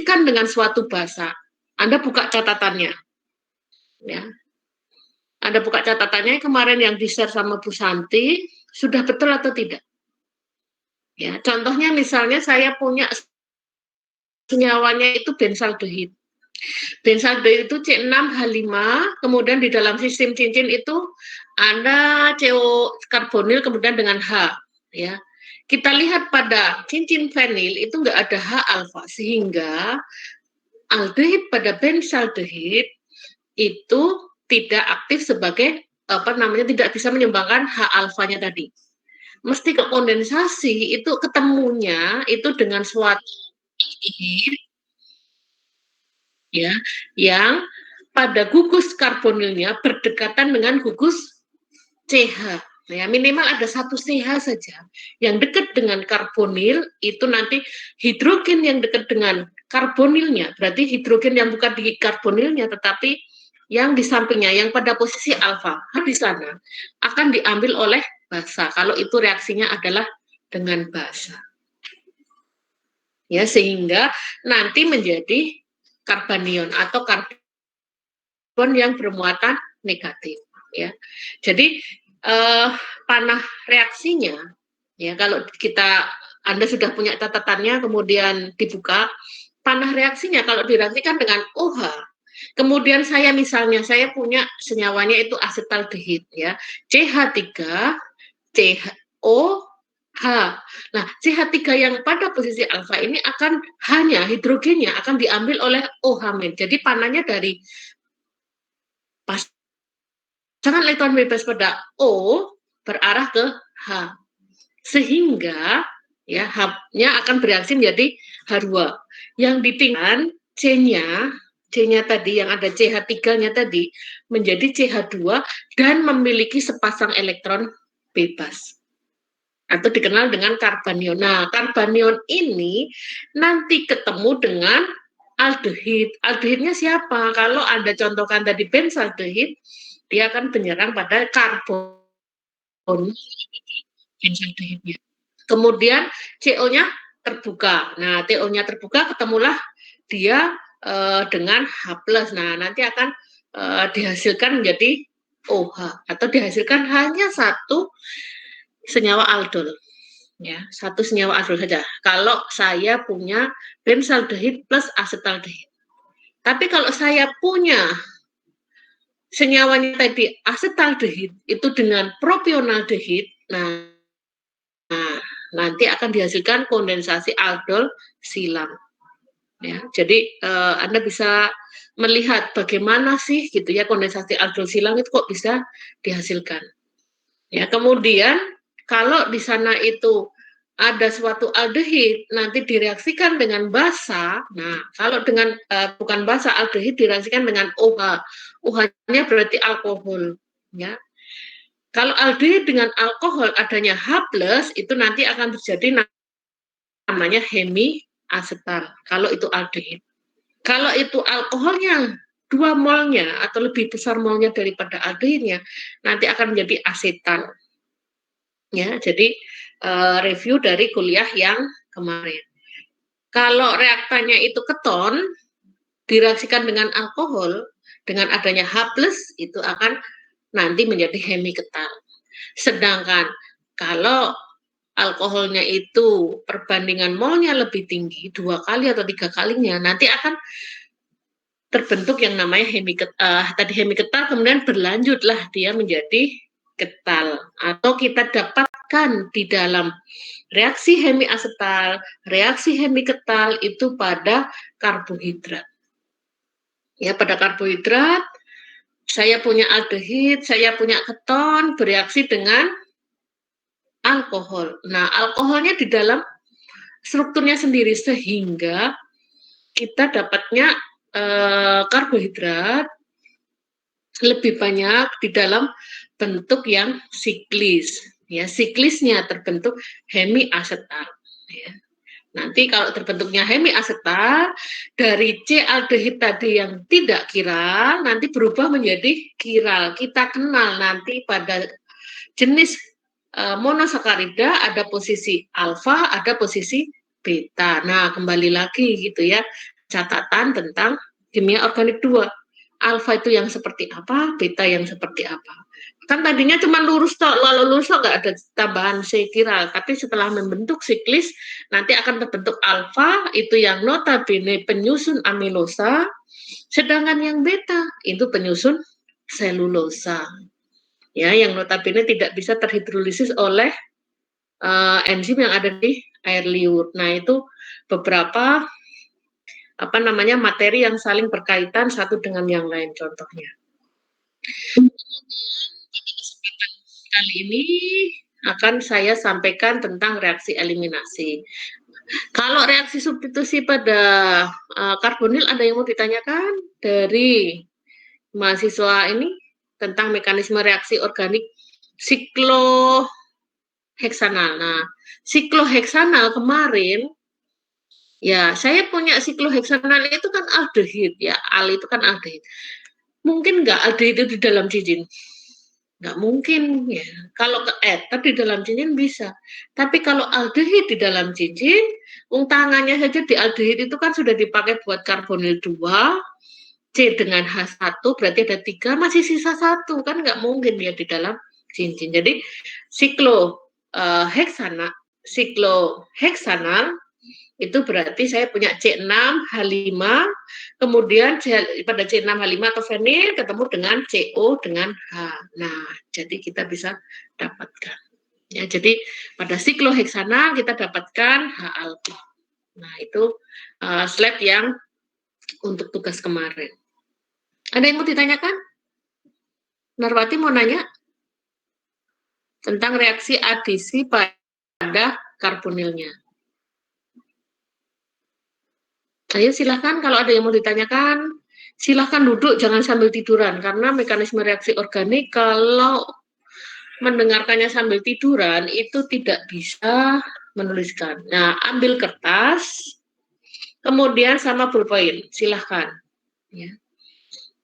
direaksikan dengan suatu basa. Anda buka catatannya, ya. Anda buka catatannya kemarin yang di-share sama Bu Santi, sudah betul atau tidak? Ya, contohnya misalnya saya punya senyawanya itu benzaldehid. Benzaldehid itu C6H5, kemudian di dalam sistem cincin itu ada CO karbonil kemudian dengan H, ya. Kita lihat pada cincin fenil itu nggak ada H alfa, sehingga aldehid pada benzaldehid itu tidak aktif sebagai tidak bisa menyumbangkan H alfanya tadi. Mesti ke kondensasi itu ketemunya itu dengan suatu aldehid, ya, yang pada gugus karbonilnya berdekatan dengan gugus CH. Ya, minimal ada satu CH saja yang dekat dengan karbonil, itu nanti hidrogen yang dekat dengan karbonilnya, berarti hidrogen yang bukan di karbonilnya tetapi yang di sampingnya, yang pada posisi alfa, di sana akan diambil oleh basa kalau itu reaksinya adalah dengan basa. Ya, sehingga nanti menjadi karbanion atau karbon yang bermuatan negatif, ya. Jadi panah reaksinya, ya, kalau Anda sudah punya catatannya kemudian dibuka, panah reaksinya kalau direaksikan dengan OH, kemudian saya punya senyawanya itu asetaldehid, ya, CH3 COH. Nah, CH3 yang pada posisi alfa ini akan hanya hidrogennya akan diambil oleh OH-. Jadi panahnya dari pasangan elektron bebas pada O berarah ke H. Sehingga ya H-nya akan bereaksi menjadi H2. Yang ditinggalkan C-nya tadi yang ada CH3-nya tadi menjadi CH2 dan memiliki sepasang elektron bebas atau dikenal dengan karbanion. Nah, karbanion ini nanti ketemu dengan aldehid. Aldehidnya siapa? Kalau Anda contohkan tadi benzaldehid, dia akan menyerang pada karbon benzaldehidnya. Kemudian CO-nya terbuka. Nah, TO-nya terbuka, ketemulah dia dengan H+. Nah, nanti akan dihasilkan menjadi OH atau dihasilkan hanya satu senyawa aldol. Ya, satu senyawa aldol saja. Kalau saya punya benzaldehid plus asetaldehid. Tapi kalau saya punya senyawanya tadi asetaldehid itu dengan propionaldehid, nah nanti akan dihasilkan kondensasi aldol silang. Ya, jadi Anda bisa melihat bagaimana sih gitu ya kondensasi aldol silang itu kok bisa dihasilkan. Ya, kemudian kalau di sana itu ada suatu aldehid nanti direaksikan dengan basa. Nah, kalau dengan bukan basa, aldehid direaksikan dengan OH. OH-nya berarti alkohol, ya. Kalau aldehid dengan alkohol adanya H+, itu nanti akan terjadi namanya hemiasetal. Kalau itu aldehid. Kalau itu alkoholnya 2 molnya atau lebih besar molnya daripada aldehidnya, nanti akan menjadi asetal. Ya, jadi review dari kuliah yang kemarin. Kalau reaktannya itu keton, direaksikan dengan alkohol, dengan adanya H+, itu akan nanti menjadi hemiketal. Sedangkan kalau alkoholnya itu perbandingan molnya lebih tinggi, 2 kali atau 3 kalinya, nanti akan terbentuk yang namanya hemiketal, kemudian berlanjutlah dia menjadi ketal. Atau kita dapatkan di dalam reaksi hemiasetal, reaksi hemiketal itu pada karbohidrat. Ya, pada karbohidrat, saya punya aldehid, saya punya keton, bereaksi dengan alkohol. Nah, alkoholnya di dalam strukturnya sendiri, sehingga kita dapatnya karbohidrat lebih banyak di dalam bentuk yang siklis. Ya, siklisnya terbentuk hemiasetal. Ya. Nanti kalau terbentuknya hemiasetal, dari C aldehid tadi yang tidak kiral, nanti berubah menjadi kiral. Kita kenal nanti pada jenis monosakarida ada posisi alfa, ada posisi beta. Nah, kembali lagi gitu ya. catatan tentang kimia organik 2. Alfa itu yang seperti apa, beta yang seperti apa. Kan tadinya cuma lurus tok, lalu lurus tok nggak ada tambahan C kira, tapi setelah membentuk siklis nanti akan terbentuk alfa itu yang notabene penyusun amilosa, sedangkan yang beta itu penyusun selulosa. Ya, yang notabene tidak bisa terhidrolisis oleh enzim yang ada di air liur. Nah, itu beberapa materi yang saling berkaitan satu dengan yang lain contohnya. Kemudian pada kesempatan kali ini akan saya sampaikan tentang reaksi eliminasi. Kalau reaksi substitusi pada karbonil ada yang mau ditanyakan dari mahasiswa ini tentang mekanisme reaksi organik sikloheksanal. Nah, sikloheksanal kemarin ya, saya punya sikloheksanal itu kan aldehid ya, al itu kan aldehid. Mungkin nggak aldehid itu di dalam cincin? Nggak mungkin ya. Kalau ke ether di dalam cincin bisa. Tapi kalau aldehid di dalam cincin, tangannya saja di aldehid itu kan sudah dipakai buat karbonil 2, C dengan H1, berarti ada 3, masih sisa 1. Kan nggak mungkin dia di dalam cincin. Jadi sikloheksanal itu berarti saya punya C6H5, kemudian pada C6H5 atau fenil ketemu dengan CO dengan H. Nah, jadi kita bisa dapatkan. Ya, jadi pada sikloheksanal kita dapatkan H-alpha. Nah, itu slide yang untuk tugas kemarin. Ada yang mau ditanyakan? Narwati mau nanya tentang reaksi adisi pada karbonilnya. Ayo silahkan kalau ada yang mau ditanyakan, silahkan duduk, jangan sambil tiduran, karena mekanisme reaksi organik kalau mendengarkannya sambil tiduran itu tidak bisa menuliskan. Nah, ambil kertas, kemudian sama pulpen, silahkan.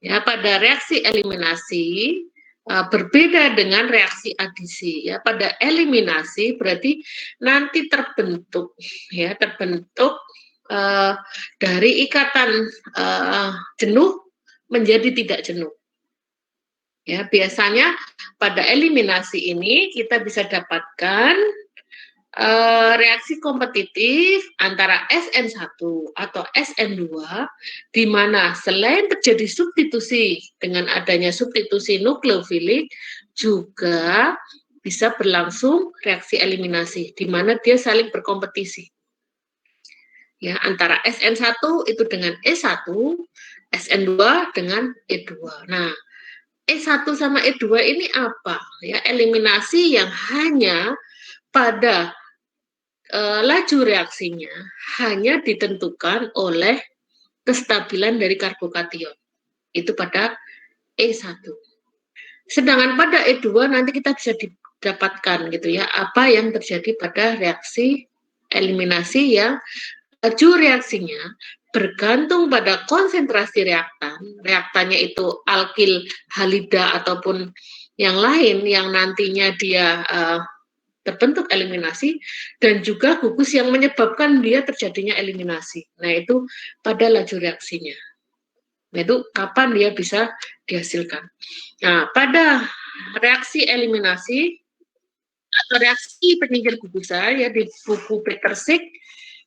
Ya, pada reaksi eliminasi berbeda dengan reaksi adisi. Ya, pada eliminasi berarti nanti terbentuk dari ikatan jenuh menjadi tidak jenuh. Ya, biasanya pada eliminasi ini kita bisa dapatkan reaksi kompetitif antara SN1 atau SN2 di mana selain terjadi substitusi dengan adanya substitusi nukleofilik juga bisa berlangsung reaksi eliminasi di mana dia saling berkompetisi. Ya, antara SN1 itu dengan E1, SN2 dengan E2. Nah, E1 sama E2 ini apa? Ya, eliminasi yang hanya pada laju reaksinya hanya ditentukan oleh kestabilan dari karbokation. Itu pada E1. Sedangkan pada E2 nanti kita bisa didapatkan gitu ya, apa yang terjadi pada reaksi eliminasi yang laju reaksinya bergantung pada konsentrasi reaktan. Reaktannya itu alkil halida ataupun yang lain yang nantinya dia terbentuk eliminasi dan juga gugus yang menyebabkan dia terjadinya eliminasi. Nah, itu pada laju reaksinya. Nah, itu kapan dia bisa dihasilkan. Nah, pada reaksi eliminasi atau reaksi penyingkir gugusan ya di buku Petersik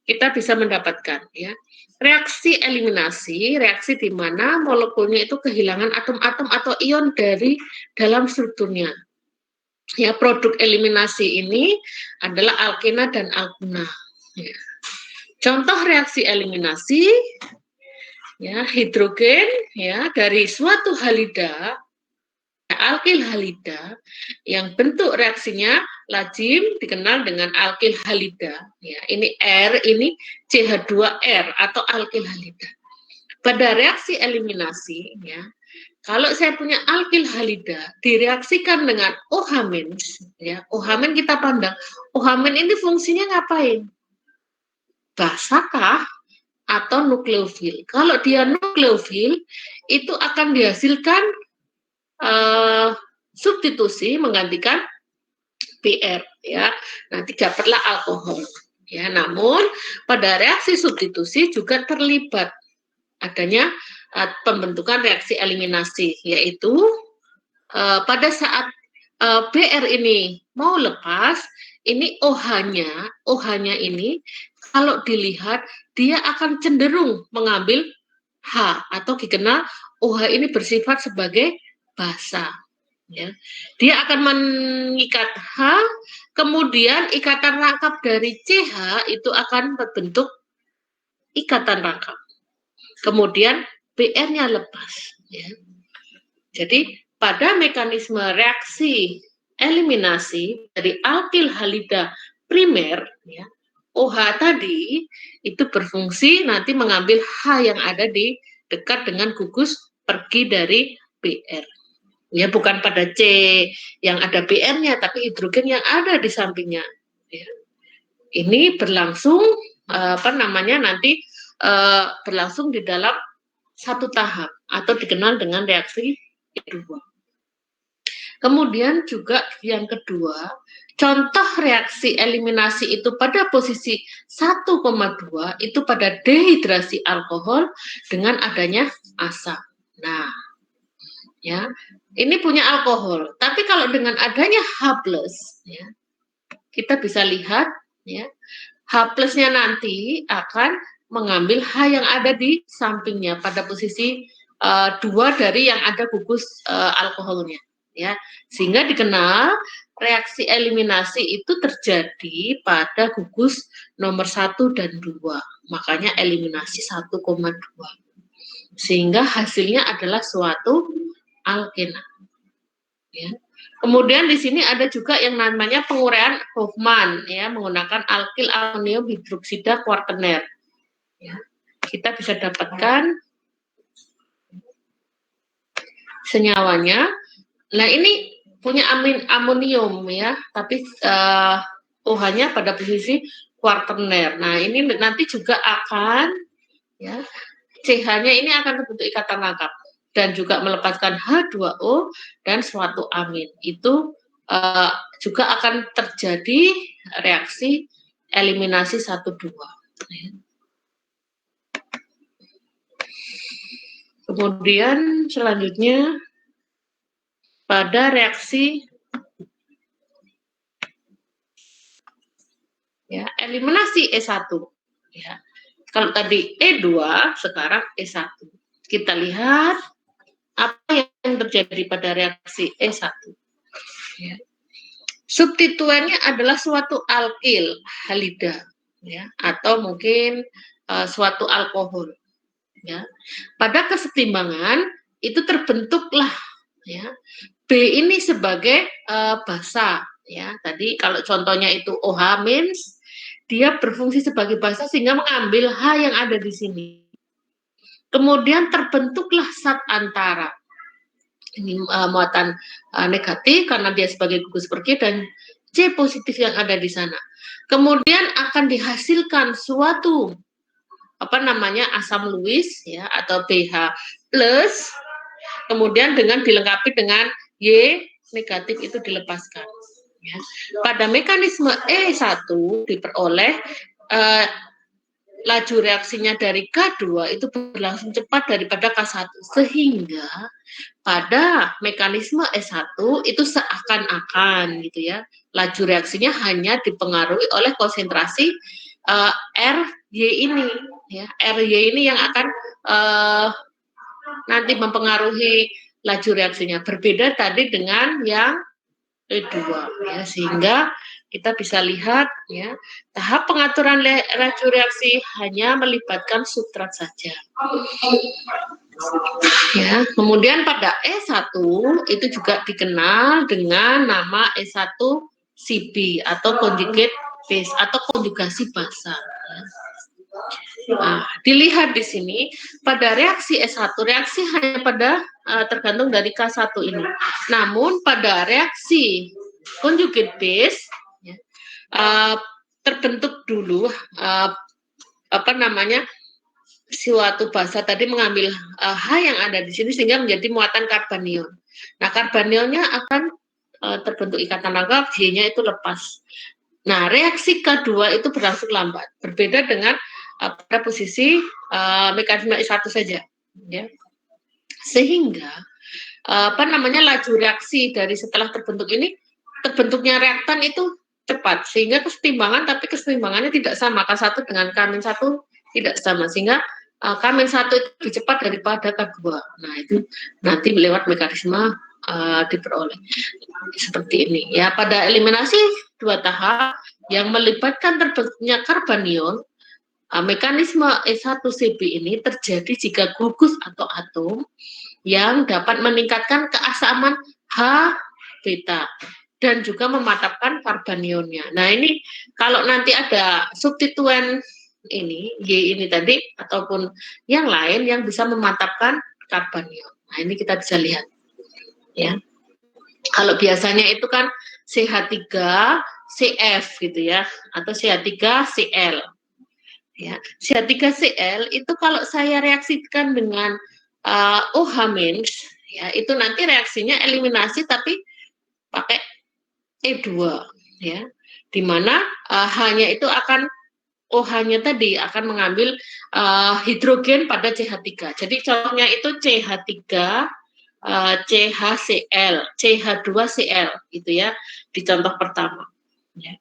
kita bisa mendapatkan ya. Reaksi eliminasi, reaksi di mana molekulnya itu kehilangan atom-atom atau ion dari dalam strukturnya. Ya, produk eliminasi ini adalah alkena dan alkuna. Ya. Contoh reaksi eliminasi, ya hidrogen ya dari suatu halida, alkil halida, yang bentuk reaksinya lazim dikenal dengan alkil halida. Ya, ini R, ini CH2R atau alkil halida. Pada reaksi eliminasi, ya, kalau saya punya alkil halida direaksikan dengan OH-, ya, OH- kita pandang, OH- ini fungsinya ngapain? Basakah atau nukleofil? Kalau dia nukleofil, itu akan dihasilkan substitusi menggantikan PR, ya. Nanti dapatlah alkohol. Ya, namun pada reaksi substitusi juga terlibat adanya pembentukan reaksi eliminasi, yaitu pada saat BR ini mau lepas, ini OH-nya ini kalau dilihat dia akan cenderung mengambil H atau dikenal OH ini bersifat sebagai basa. Ya. Dia akan mengikat H, kemudian ikatan rangkap dari CH itu akan berbentuk ikatan rangkap. Kemudian BR-nya lepas. Ya. Jadi pada mekanisme reaksi eliminasi dari alkil halida primer, ya, OH tadi itu berfungsi nanti mengambil H yang ada di dekat dengan gugus pergi dari BR. Ya, bukan pada C yang ada BR-nya, tapi hidrogen yang ada di sampingnya. Ya. Ini berlangsung nanti berlangsung di dalam satu tahap atau dikenal dengan reaksi kedua. Kemudian juga yang kedua, contoh reaksi eliminasi itu pada posisi 1,2 itu pada dehidrasi alkohol dengan adanya asam. Nah, ya, ini punya alkohol. Tapi kalau dengan adanya H+, ya, kita bisa lihat, ya, H+-nya nanti akan mengambil H yang ada di sampingnya pada posisi 2 dari yang ada gugus alkoholnya. Ya, sehingga dikenal reaksi eliminasi itu terjadi pada gugus nomor 1 dan 2. Makanya eliminasi 1,2. Sehingga hasilnya adalah suatu alkena. Ya. Kemudian di sini ada juga yang namanya penguraian Hofmann, ya, menggunakan alkil amonium hidroksida kuartener. Ya. Kita bisa dapatkan senyawanya. Nah, ini punya amonium, ya, tapi OH-nya pada posisi kuartener. Nah, ini nanti juga akan, ya, CH-nya ini akan terbentuk ikatan rangkap dan juga melepaskan H2O dan suatu amin. Itu juga akan terjadi reaksi eliminasi 1,2. Kemudian selanjutnya pada reaksi ya, eliminasi E1. Ya. Kalau tadi E2, sekarang E1. Kita lihat apa yang terjadi pada reaksi E1. Ya. Substituennya adalah suatu alkil halida, ya, atau mungkin suatu alkohol. Ya. Pada kesetimbangan itu terbentuklah, ya, B ini sebagai basa. Ya. Tadi kalau contohnya itu OH means dia berfungsi sebagai basa sehingga mengambil H yang ada di sini. Kemudian terbentuklah zat antara. Ini muatan negatif karena dia sebagai gugus pergi dan C positif yang ada di sana. Kemudian akan dihasilkan suatu asam Lewis, ya, atau BH plus. Kemudian dengan dilengkapi dengan Y negatif itu dilepaskan. Ya. Pada mekanisme E1 diperoleh laju reaksinya dari K2 itu berlangsung cepat daripada K1 sehingga pada mekanisme E1 itu seakan-akan gitu ya laju reaksinya hanya dipengaruhi oleh konsentrasi RY ini ya RY ini yang akan nanti mempengaruhi laju reaksinya berbeda tadi dengan yang E2 ya sehingga kita bisa lihat ya tahap pengaturan laju reaksi hanya melibatkan substrat saja. Ya, kemudian pada E1 itu juga dikenal dengan nama E1 CB atau conjugate base atau konjugasi basa. Nah, dilihat di sini pada reaksi E1 reaksi hanya pada tergantung dari K1 ini. Namun pada reaksi conjugate base ya, terbentuk dulu suatu basa tadi mengambil H yang ada di sini sehingga menjadi muatan karbanion. Nah, karbanionnya akan terbentuk ikatan rangkap, H-nya itu lepas. Nah, reaksi K2 itu berlangsung lambat. Berbeda dengan pada posisi mekanisme E1 saja, ya. Sehingga laju reaksi dari setelah terbentuk ini, terbentuknya reaktan itu cepat, sehingga kesetimbangannya tidak sama, K1 dengan K-1 tidak sama, sehingga K-1 itu lebih cepat daripada K2. Nah, itu nanti lewat mekanisme diperoleh seperti ini. Ya, pada eliminasi 2 tahap yang melibatkan terbentuknya karbanion, mekanisme E1CB ini terjadi jika gugus atau atom yang dapat meningkatkan keasaman H beta dan juga mematapkan karbanionnya. Nah, ini kalau nanti ada substituen ini, Y ini tadi, ataupun yang lain yang bisa mematapkan karbanion. Nah, ini kita bisa lihat. Ya. Kalau biasanya itu kan CH3CF gitu ya, atau CH3Cl. Ya, CH3Cl itu kalau saya reaksikan dengan OH-, ya, itu nanti reaksinya eliminasi tapi pakai E2, ya, di mana H-nya itu akan OH-nya tadi akan mengambil hidrogen pada CH3. Jadi contohnya itu CH3 CHCl, CH2Cl gitu ya, di contoh pertama. Ya.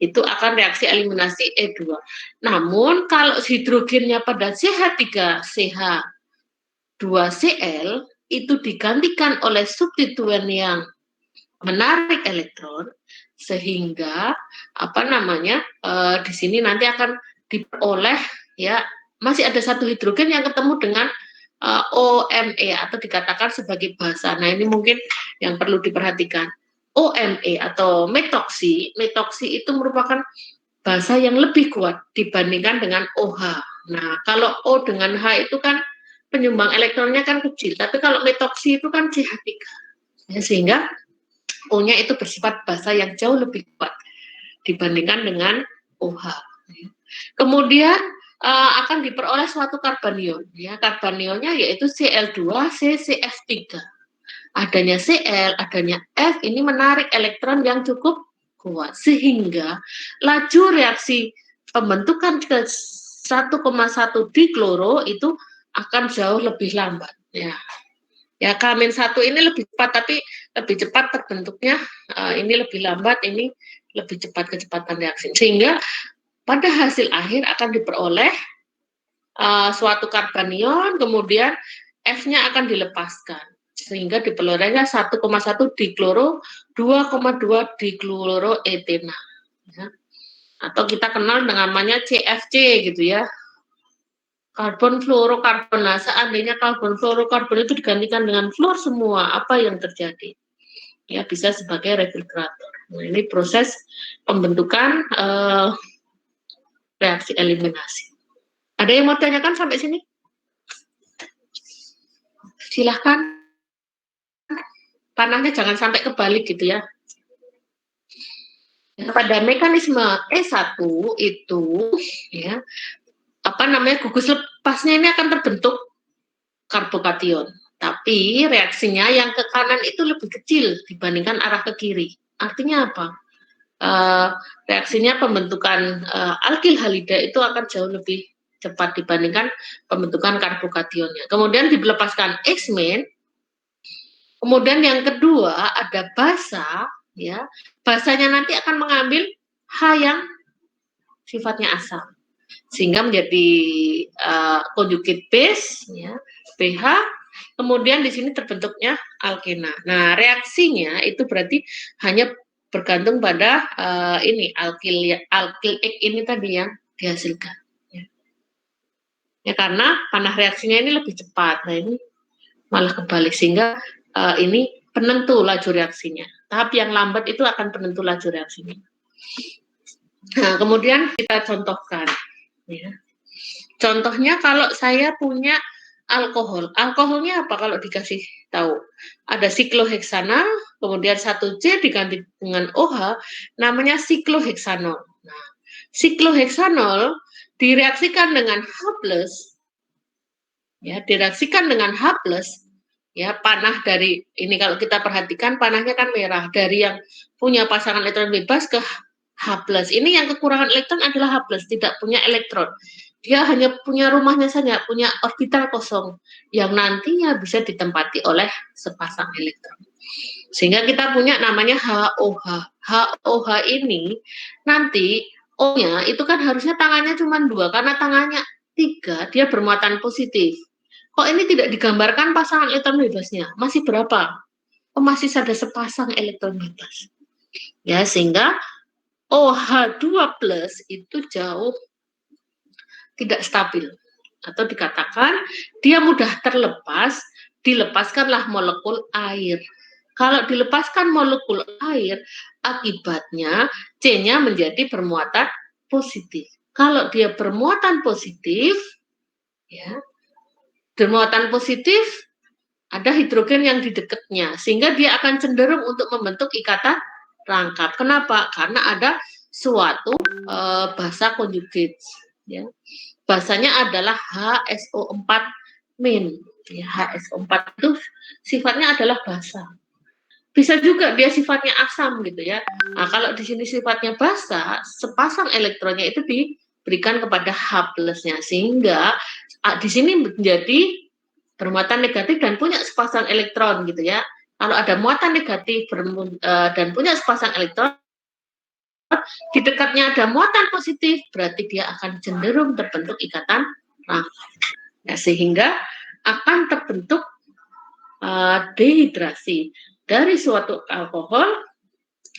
Itu akan reaksi eliminasi E2. Namun kalau hidrogennya pada CH3CH2Cl itu digantikan oleh substituen yang menarik elektron, sehingga di sini nanti akan diperoleh, ya, masih ada satu hidrogen yang ketemu dengan OMe atau dikatakan sebagai basa. Nah, ini mungkin yang perlu diperhatikan. OMe atau metoksi itu merupakan basa yang lebih kuat dibandingkan dengan OH. Nah, kalau O dengan H itu kan penyumbang elektronnya kan kecil, tapi kalau metoksi itu kan CH3. Ya, sehingga O-nya itu bersifat basa yang jauh lebih kuat dibandingkan dengan OH. Kemudian akan diperoleh suatu karbanion. Ya, karbanionnya yaitu Cl2CCF3. Adanya Cl, adanya F ini menarik elektron yang cukup kuat, sehingga laju reaksi pembentukan ke 1,1 dikloro itu akan jauh lebih lambat. Ya, ya K-1 ini lebih cepat, tapi lebih cepat terbentuknya, ini lebih lambat, ini lebih cepat kecepatan reaksi, sehingga pada hasil akhir akan diperoleh suatu karbanion, kemudian F-nya akan dilepaskan, sehingga diperolehnya 1,1 dikloro, 2,2 dikloroetena. Ya. Atau kita kenal dengan namanya CFC gitu ya. Karbon fluorokarbon. Nah, seandainya karbon fluorokarbon itu digantikan dengan fluor semua, apa yang terjadi? Ya, bisa sebagai refrigerator. Nah, ini proses pembentukan reaksi eliminasi. Ada yang mau tanyakan sampai sini? Silahkan. Panahnya jangan sampai kebalik gitu ya. Pada mekanisme E1 itu, ya, gugus lepasnya ini akan terbentuk karbokation. Tapi reaksinya yang ke kanan itu lebih kecil dibandingkan arah ke kiri. Artinya apa? Reaksinya pembentukan alkil halida itu akan jauh lebih cepat dibandingkan pembentukan karbokationnya. Kemudian dilepaskan X-, kemudian yang kedua ada basa, ya. Basanya nanti akan mengambil H yang sifatnya asam, sehingga menjadi conjugate base, ya, pH. Kemudian di sini terbentuknya alkena. Nah, reaksinya itu berarti hanya bergantung pada alkil X ini tadi yang dihasilkan. Ya, karena panah reaksinya ini lebih cepat. Nah, ini malah kebalik, sehingga ini penentu laju reaksinya. Tahap yang lambat itu akan penentu laju reaksinya. Nah, kemudian kita contohkan. Ya. Contohnya kalau saya punya alkohol. Alkoholnya apa kalau dikasih tahu? Ada sikloheksanal, kemudian 1C diganti dengan OH, namanya sikloheksanol. Nah, sikloheksanol direaksikan dengan H+, ya, direaksikan dengan H+, ya, panah dari ini kalau kita perhatikan panahnya kan merah, dari yang punya pasangan elektron bebas ke H+. Ini yang kekurangan elektron adalah H+, tidak punya elektron. Dia hanya punya rumahnya saja, punya orbital kosong yang nantinya bisa ditempati oleh sepasang elektron. Sehingga kita punya namanya HOH. HOH ini nanti O-nya itu kan harusnya tangannya cuma 2, karena tangannya 3 dia bermuatan positif. Kok ini tidak digambarkan pasangan elektron bebasnya? Masih berapa? Oh, masih ada sepasang elektron bebas. Ya, sehingga OH2 plus itu jauh tidak stabil, atau dikatakan dia mudah terlepas, dilepaskanlah molekul air. Kalau dilepaskan molekul air, akibatnya C-nya menjadi bermuatan positif. Kalau dia bermuatan positif, ya, bermuatan positif, ada hidrogen yang di dekatnya, sehingga dia akan cenderung untuk membentuk ikatan rangkap. Kenapa? Karena ada suatu basa conjugate, ya. Basanya adalah HSO4 min. Ya, HSO4 itu sifatnya adalah basa. Bisa juga dia sifatnya asam gitu ya. Nah, kalau di sini sifatnya basa, sepasang elektronnya itu diberikan kepada H plusnya, sehingga di sini menjadi bermuatan negatif dan punya sepasang elektron gitu ya. Kalau ada muatan negatif dan punya sepasang elektron, di dekatnya ada muatan positif, berarti dia akan cenderung terbentuk ikatan rangkap. Nah, sehingga akan terbentuk dehidrasi dari suatu alkohol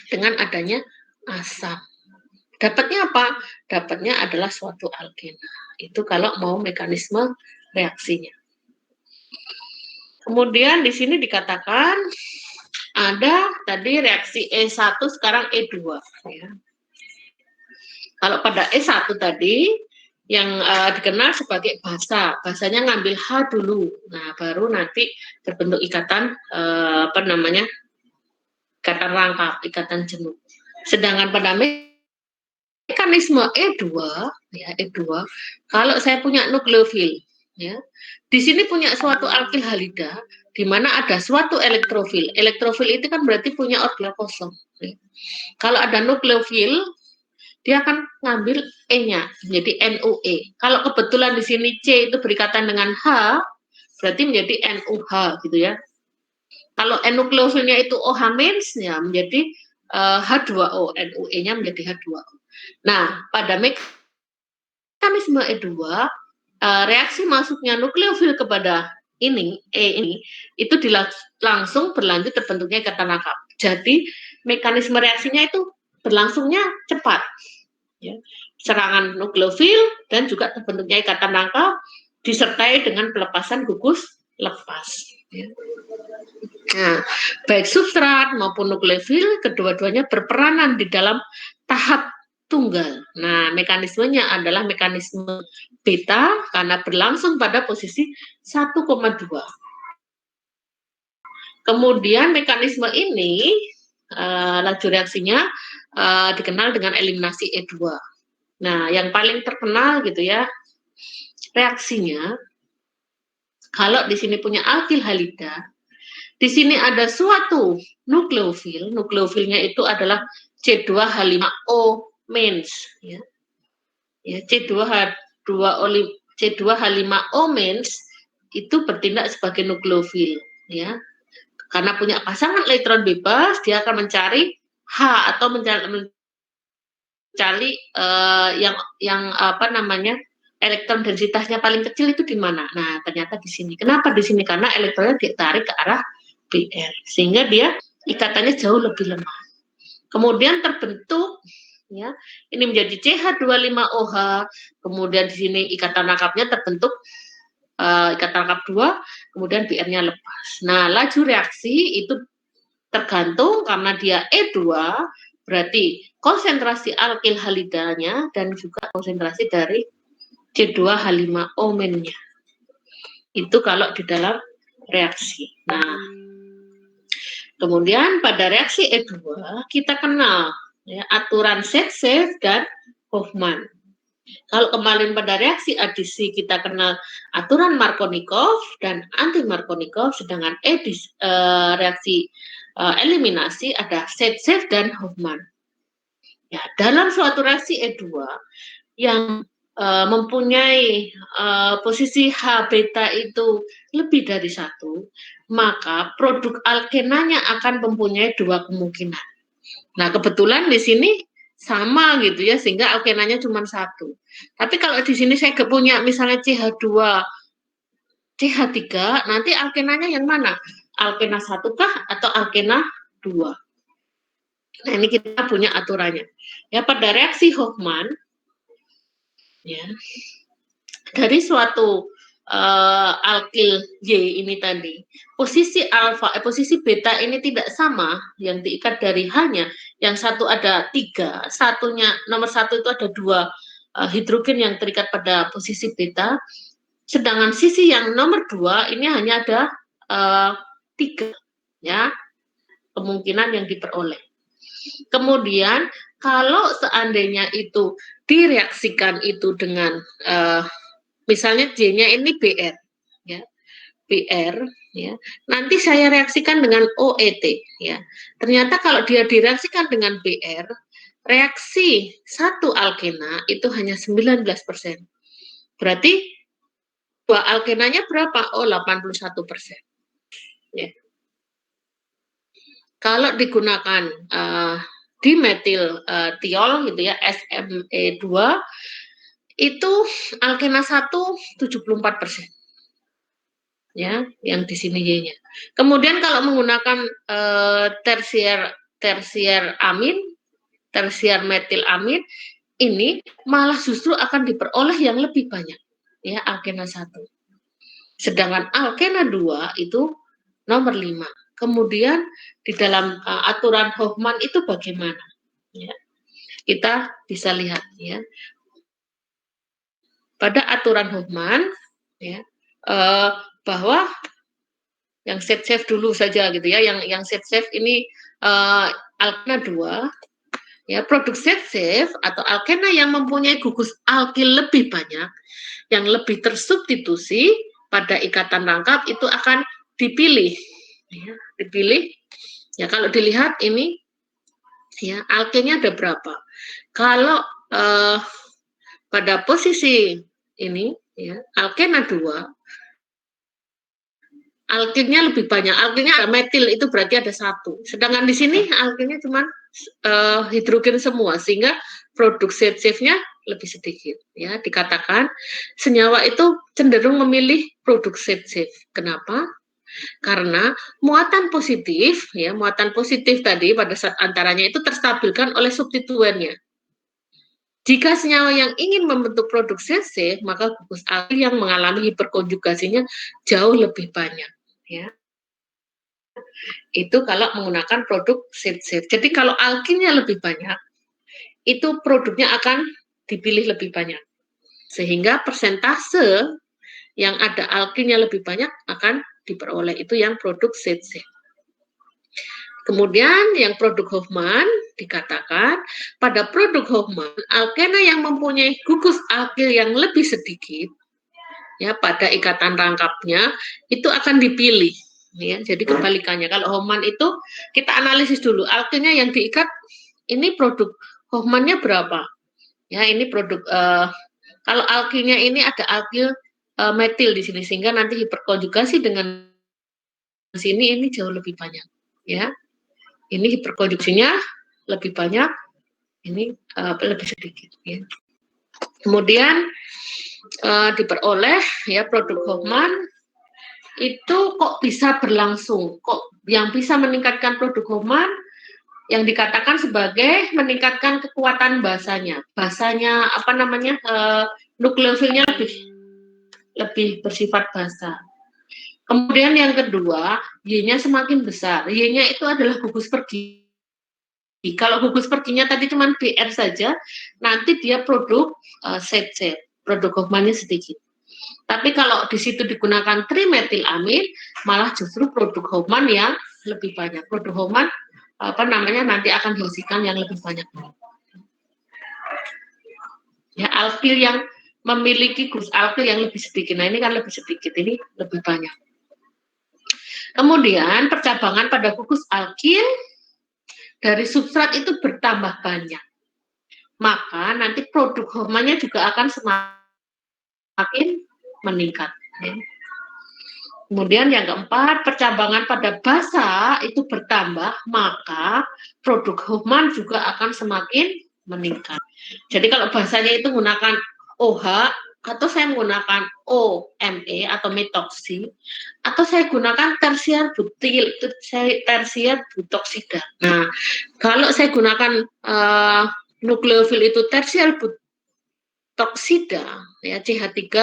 dengan adanya asam. Dapatnya apa? Dapatnya adalah suatu alkena. Itu kalau mau mekanisme reaksinya. Kemudian di sini dikatakan ada tadi reaksi E1 sekarang E2. Ya. Kalau pada E1 tadi yang dikenal sebagai basa, basanya ngambil H dulu. Nah, baru nanti terbentuk ikatan ikatan rangkap, ikatan jenuh. Sedangkan pada mekanisme E2, ya E2, kalau saya punya nukleofil, ya, di sini punya suatu alkil halida, di mana ada suatu elektrofil. Elektrofil itu kan berarti punya orbital kosong. Ya. Kalau ada nukleofil, dia akan ngambil E-nya, menjadi NUE. Kalau kebetulan di sini C itu berikatan dengan H, berarti menjadi NUH gitu ya. Kalau N-nukleofilnya itu OH-, ya menjadi H2O, NUE-nya menjadi H2O. Nah, pada mekanisme E2, reaksi masuknya nukleofil kepada ini, E ini, itu langsung berlanjut terbentuknya ikatan rangkap. Jadi, mekanisme reaksinya itu berlangsungnya cepat. Ya. Serangan nukleofil dan juga terbentuknya ikatan rangkap disertai dengan pelepasan gugus lepas. Ya. Nah, baik substrat maupun nukleofil, kedua-duanya berperanan di dalam tahap tunggal. Nah, mekanismenya adalah mekanisme beta karena berlangsung pada posisi 1,2. Kemudian mekanisme ini, laju reaksinya dikenal dengan eliminasi E2. Nah, yang paling terkenal gitu ya, reaksinya, kalau di sini punya alkil halida, di sini ada suatu nukleofil, nukleofilnya itu adalah C2H5O mens, ya. Ya, C2H5O mens itu bertindak sebagai nukleofil, ya. Karena punya pasangan elektron bebas, dia akan mencari H atau mencari yang apa namanya, elektron densitasnya paling kecil itu di mana. Nah, ternyata di sini. Kenapa di sini? Karena elektronnya ditarik ke arah Br, sehingga dia ikatannya jauh lebih lemah. Kemudian terbentuk, ya, ini menjadi CH25OH. Kemudian di sini ikatan rangkapnya terbentuk ikatan rangkap 2, kemudian Br-nya lepas. Nah, laju reaksi itu tergantung karena dia E2, berarti konsentrasi alkil halidanya dan juga konsentrasi dari C2H5O men-nya. Itu kalau di dalam reaksi. Nah, kemudian pada reaksi E2 kita kenal ya, aturan Zaitsev dan Hofmann. Kalau kemarin pada reaksi adisi kita kenal aturan Markovnikov dan anti-Markovnikov, sedangkan reaksi eliminasi ada Zaitsev dan Hofmann. Ya, dalam suatu reaksi E2 yang mempunyai posisi H beta itu lebih dari 1, maka produk alkenanya akan mempunyai 2 kemungkinan. Nah, kebetulan di sini sama gitu ya, sehingga alkenanya cuma 1. Tapi kalau di sini saya punya misalnya CH2, CH3, nanti alkenanya yang mana? Alkena 1 kah atau alkena 2? Nah, ini kita punya aturannya. Ya, pada reaksi Hofmann, ya, dari suatu alkil Y ini tadi, posisi beta ini tidak sama yang diikat dari H-nya. Yang satu ada 3, nomor 1 itu ada 2 hidrogen yang terikat pada posisi beta, sedangkan sisi yang nomor 2 ini hanya ada 3, ya, kemungkinan yang diperoleh. Kemudian kalau seandainya itu direaksikan itu dengan misalnya J-nya ini Br, ya, Br, ya. Nanti saya reaksikan dengan OET, ya. Ternyata kalau dia direaksikan dengan Br, reaksi satu alkena itu hanya 19%. Berarti dua alkenanya berapa? Oh, 81%. Ya. Kalau digunakan dimetil tiol gitu ya, SME2, itu alkena 1 74%. Ya, yang di sini Y-nya. Kemudian kalau menggunakan tersier amin, tersier metil amin, ini malah justru akan diperoleh yang lebih banyak, ya, alkena 1. Sedangkan alkena 2 itu nomor 5. Kemudian di dalam aturan Hofmann itu bagaimana? Ya, kita bisa lihat ya. Pada aturan Hofmann, ya, bahwa yang set safe dulu saja gitu ya, yang set safe ini alkena 2, ya, produk set safe atau alkena yang mempunyai gugus alkil lebih banyak, yang lebih tersubstitusi pada ikatan rangkap itu akan dipilih, ya, dipilih. Ya, kalau dilihat ini, ya, alkilnya ada berapa? Kalau pada posisi ini, ya, alkena 2, alkilnya lebih banyak. Alkilnya ada metil, itu berarti ada 1. Sedangkan di sini alkilnya cuma hidrogen semua, sehingga produk set safe-nya lebih sedikit. Ya, dikatakan senyawa itu cenderung memilih produk set safe. Kenapa? Karena muatan positif, ya, muatan positif tadi pada saat antaranya itu terstabilkan oleh substituennya. Jika senyawa yang ingin membentuk produk CC, maka gugus alkil yang mengalami hiperkonjugasinya jauh lebih banyak. Ya, itu kalau menggunakan produk CC. Jadi kalau alkilnya lebih banyak, itu produknya akan dipilih lebih banyak. Sehingga persentase yang ada alkilnya lebih banyak akan diperoleh. Itu yang produk CC. Kemudian yang produk Hofmann dikatakan pada produk Hofmann alkena yang mempunyai gugus alkil yang lebih sedikit, ya, pada ikatan rangkapnya itu akan dipilih, ya. Jadi kebalikannya, kalau Hofmann itu kita analisis dulu alkilnya yang diikat ini produk Hofmann-nya berapa, ya, ini produk kalau alkilnya ini ada alkil metil di sini, sehingga nanti hiperkonjugasi dengan sini ini jauh lebih banyak, ya. Ini hiperkonjugasinya lebih banyak, ini lebih sedikit. Ya. Kemudian diperoleh, ya, produk Hofmann itu kok bisa berlangsung, kok yang bisa meningkatkan produk Hofmann yang dikatakan sebagai meningkatkan kekuatan basanya. Basanya apa namanya, nukleofilnya lebih bersifat basa. Kemudian yang kedua, Y-nya semakin besar. Y-nya itu adalah gugus pergi. Kalau gugus perginya tadi cuma BR saja, nanti dia produk set, produk Hofmann-nya sedikit. Tapi kalau di situ digunakan trimetilamin, malah justru produk Hofmann yang lebih banyak. Produk Hofmann nanti akan dihasilkan yang lebih banyak. Ya, alkil yang memiliki gugus alkil yang lebih sedikit. Nah, ini kan lebih sedikit, ini lebih banyak. Kemudian percabangan pada gugus alkil dari substrat itu bertambah banyak. maka nanti produk hormonnya juga akan semakin meningkat. Ya. Kemudian yang keempat, percambangan pada basa itu bertambah, maka produk hormon juga akan semakin meningkat. Jadi kalau bahasanya itu menggunakan OH, atau saya menggunakan OME atau metoksi, atau saya gunakan tersier butil, tersier butoksida. Nah, kalau saya gunakan nukleofil itu tersier butoksida, ya CH3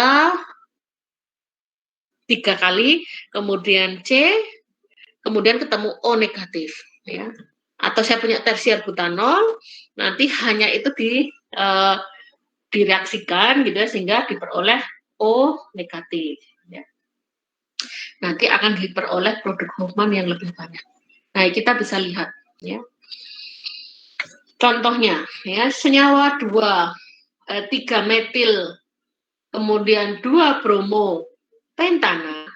3 kali, kemudian C, kemudian ketemu O negatif, ya. Atau saya punya tersier butanol, nanti hanya itu direaksikan gitu ya, sehingga diperoleh O negatif. Ya. Nanti akan diperoleh produk hormon yang lebih banyak. Nah, kita bisa lihat, ya. Contohnya, ya, senyawa 3 metil, kemudian 2 bromo pentana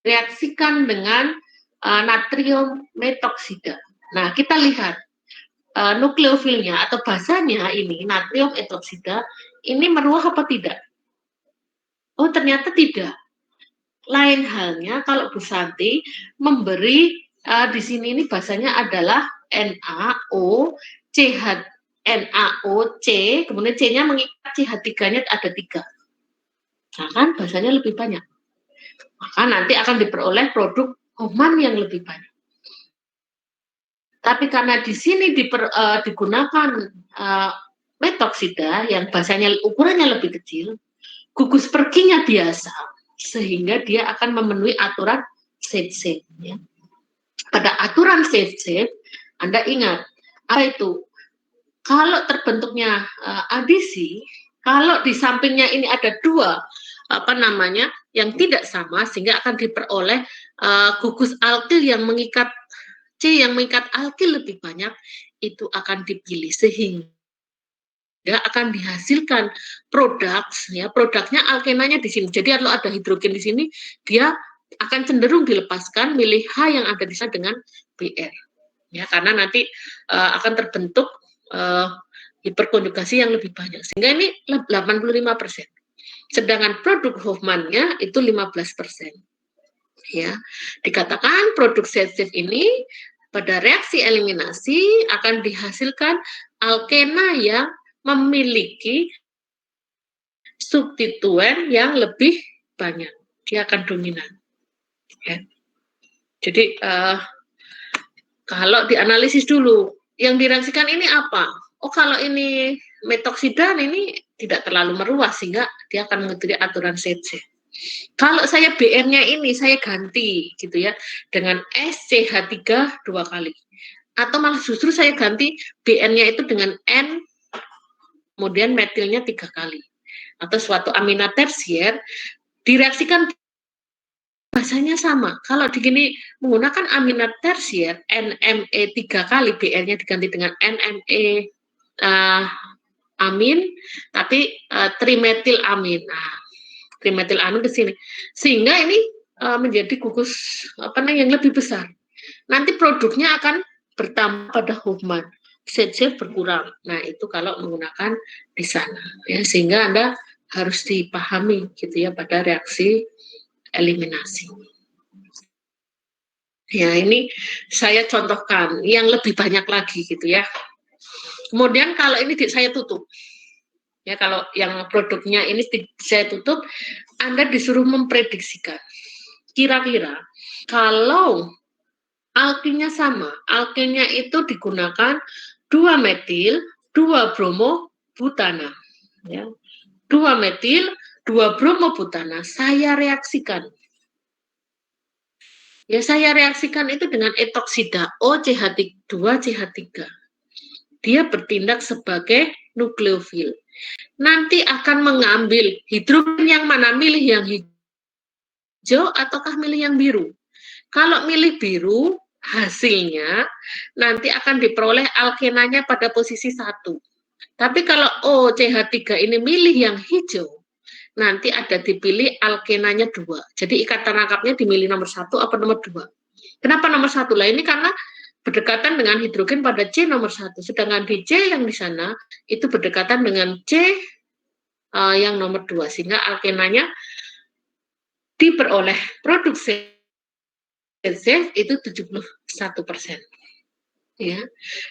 direaksikan dengan natrium metoksida. Nah, kita lihat nukleofilnya atau basanya ini natrium metoksida ini meruah apa tidak? Oh, ternyata tidak. Lain halnya kalau Bu Santi memberi di sini ini basanya adalah NaOCH, NaOC, kemudian C-nya mengikat CH3-nya ada 3. Nah, kan basanya lebih banyak. Maka nanti akan diperoleh produk hormon yang lebih banyak. Tapi karena di sini digunakan metoksida yang basanya ukurannya lebih kecil, gugus perginya biasa, sehingga dia akan memenuhi aturan safe. Ya. Pada aturan safe, Anda ingat, apa itu? Kalau terbentuknya adisi, kalau di sampingnya ini ada 2, yang tidak sama, sehingga akan diperoleh gugus alkil yang mengikat C yang mengikat alkil lebih banyak, itu akan dipilih sehingga akan dihasilkan produknya alkenanya di sini. Jadi kalau ada hidrogen di sini, dia akan cenderung dilepaskan milih H yang ada di sana dengan Br. Ya, karena nanti akan terbentuk hiperkonjugasi yang lebih banyak. Sehingga ini 85%. Sedangkan produk Hofmann-nya itu 15%. Ya, dikatakan produk sensitif ini pada reaksi eliminasi akan dihasilkan alkena yang memiliki substituen yang lebih banyak. Dia akan dominan. Ya. Jadi kalau dianalisis dulu, yang direaksikan ini apa? Oh, kalau ini metoksidan ini tidak terlalu meruas sehingga dia akan mengikuti aturan SC. Kalau saya BR-nya ini saya ganti gitu ya dengan SCH3 2 kali. Atau malah justru saya ganti BN-nya itu dengan N, kemudian metilnya 3 kali. Atau suatu amina tersier direaksikan bahasanya sama. Kalau begini menggunakan amina tersier NME 3 kali, BN-nya diganti dengan NME amin, tapi trimetil amin. Nah, trimetil amin ke sini. Sehingga ini menjadi gugus yang lebih besar. Nanti produknya akan bertambah pada Hofmann. Zz berkurang. Nah, itu kalau menggunakan di sana. Ya, sehingga Anda harus dipahami gitu ya pada reaksi eliminasi. Ya, ini saya contohkan yang lebih banyak lagi gitu ya. Kemudian kalau ini saya tutup. Ya, kalau yang produknya ini saya tutup, Anda disuruh memprediksikan. Kira-kira kalau alkilnya sama, alkilnya itu digunakan 2 metil, 2 bromo butana. Ya. 2 metil, 2 bromo butana, saya reaksikan. Ya, saya reaksikan itu dengan etoksida OCH2 CH3. Dia bertindak sebagai nukleofil. Nanti akan mengambil hidrogen yang mana, milih yang hijau ataukah milih yang biru. Kalau milih biru, hasilnya nanti akan diperoleh alkenanya pada posisi 1. Tapi kalau OCH3 ini milih yang hijau, nanti ada dipilih alkenanya 2. Jadi ikatan rangkapnya dimilih nomor 1 atau nomor 2. Kenapa nomor 1? Lah ini karena berdekatan dengan hidrogen pada C nomor 1, sedangkan di C yang di sana itu berdekatan dengan C yang nomor 2, sehingga alkenanya diperoleh produk CZ itu 71%. Ya.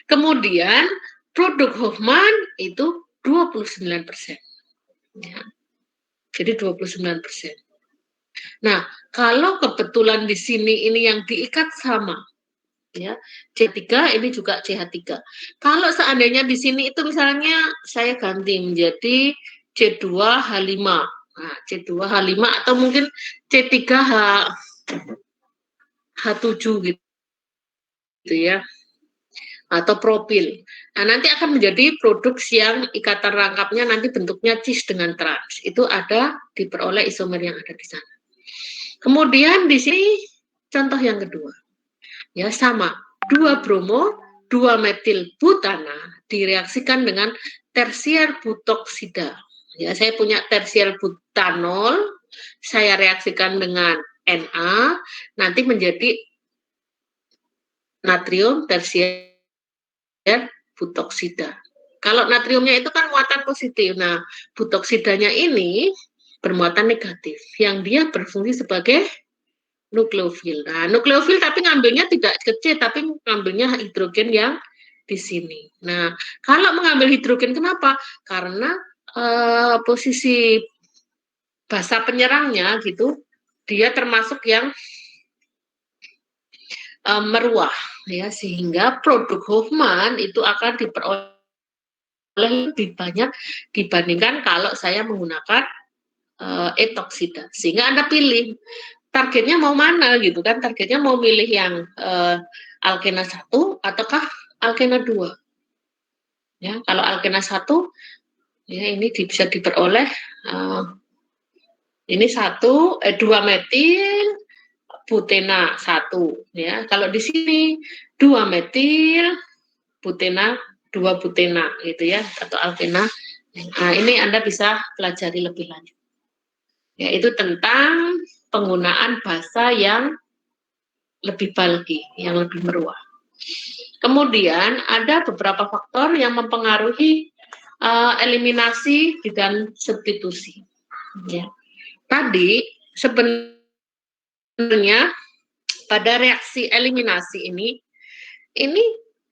Kemudian produk Hofmann itu 29%. Ya. Jadi 29%. Nah, kalau kebetulan di sini ini yang diikat sama, ya, C3 ini juga CH3. Kalau seandainya di sini itu misalnya saya ganti menjadi C2H5. Nah, C2H5 atau mungkin C3H7 gitu ya. Atau propil. Nah, nanti akan menjadi produk yang ikatan rangkapnya nanti bentuknya cis dengan trans. Itu ada diperoleh isomer yang ada di sana. Kemudian di sini contoh yang kedua. Ya, sama. 2 bromo, 2 metil butana direaksikan dengan tersier butoksida. Ya, saya punya tersier butanol, saya reaksikan dengan Na, nanti menjadi natrium tersier butoksida. Kalau natriumnya itu kan muatan positif. Nah, butoksidanya ini bermuatan negatif, yang dia berfungsi sebagai nukleofil. Nah, nukleofil tapi ngambilnya tidak ke C, tapi ngambilnya hidrogen yang di sini. Nah, kalau mengambil hidrogen kenapa? Karena posisi basa penyerangnya gitu, dia termasuk yang meruah, ya, sehingga produk Hofmann itu akan diperoleh lebih banyak dibandingkan kalau saya menggunakan etoksida. Sehingga Anda pilih targetnya mau mana gitu kan, targetnya mau milih yang alkena 1 ataukah alkena 2. Ya, kalau alkena 1 ya ini bisa diperoleh ini 2 metil butena 1 ya. Kalau di sini 2 metil butena 2 butena gitu ya, atau alkena. Nah, ini Anda bisa pelajari lebih lanjut. Yaitu tentang penggunaan basa yang lebih bulky, yang lebih meruah. Kemudian ada beberapa faktor yang mempengaruhi eliminasi dan substitusi. Ya. Tadi sebenarnya pada reaksi eliminasi ini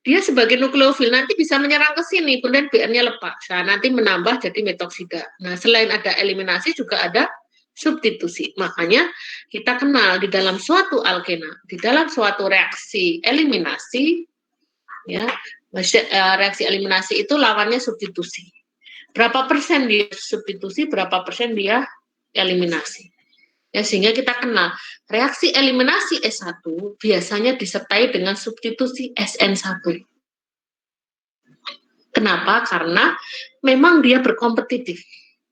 dia sebagai nukleofil nanti bisa menyerang ke sini, kemudian BR-nya lepas. Nah, nanti menambah jadi metoksida. Nah, selain ada eliminasi juga ada substitusi. Makanya kita kenal di dalam suatu alkena, di dalam suatu reaksi eliminasi, ya, reaksi eliminasi itu lawannya substitusi. Berapa persen dia substitusi, berapa persen dia eliminasi. Ya, sehingga kita kenal reaksi eliminasi S1 biasanya disertai dengan substitusi SN1. Kenapa? Karena memang dia berkompetitif.